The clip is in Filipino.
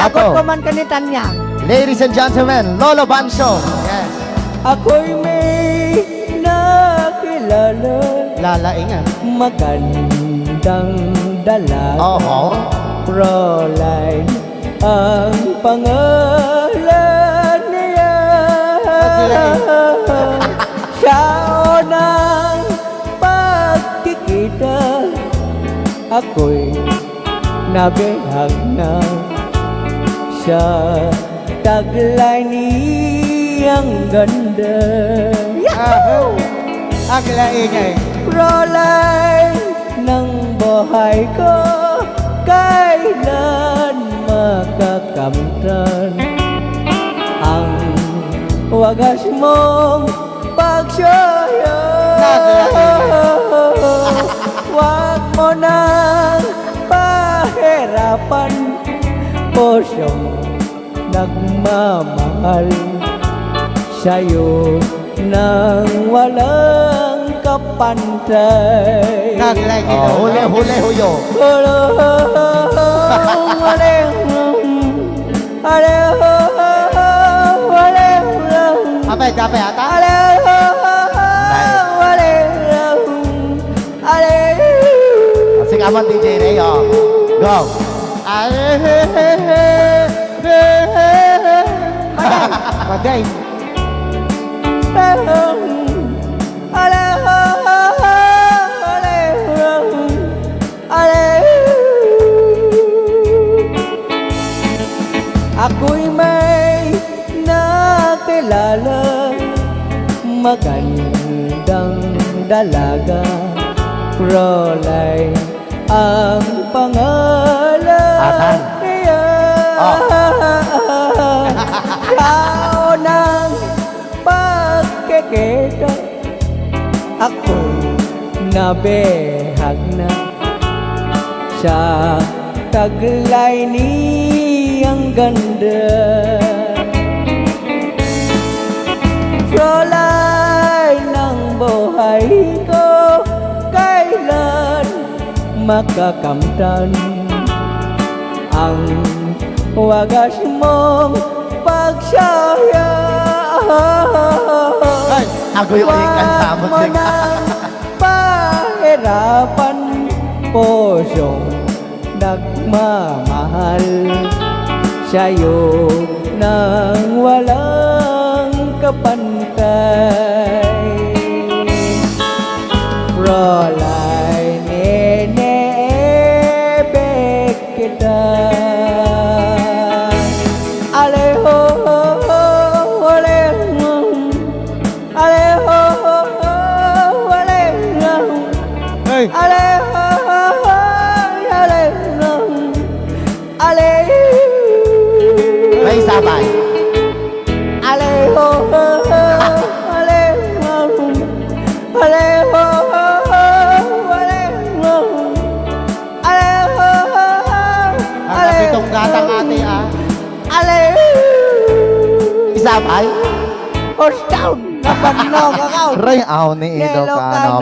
Sagot ko man kanitan niya. Ladies and gentlemen, Lolo Banso. Yes. Ako'y may nakilala. Lalaingan. Magandang dalaga. Oo. Caroline ang pangalan niya. Sa unang pagkikita, ako'y nabihag na sa taglay niyang ganda. Yahoo! Ang laingay. Caroline ng buhay ko, kailan makakamtan ang wagas mong pagsaya. Huwag mo nang pahirapan pusyong nagmamahal sa'yo nang walang kapantay. Oh, huli, huli, huyo. Kapay, kapay ata? Sing aman DJ Rayo. Go. Bagay. Ako'y may nakilala, magandang dalaga, Caroline ang pangalan niya. Sa unang pagkikita, ako'y nabihag na sa taglay niyang ganda. Caroline ng buhay ko, kailan makakamtan ang wagas mong pagsaya. Ay, ako yung ikan sa Huwag mo nang pahirapan pusyong nagmamahal sa'yo nang walang kapantay. Caroline, ineebig kita. Aleho, aleho, aleho, aleho, Hey. aleho, aleho, aleho. May sabay. Aleho, aleho, aleho, aleho, aleho, Ang kapitong gatang ate ah. aleho. Isabay. Horse down, napanog ako. Ray, aw ni Ido ka, no?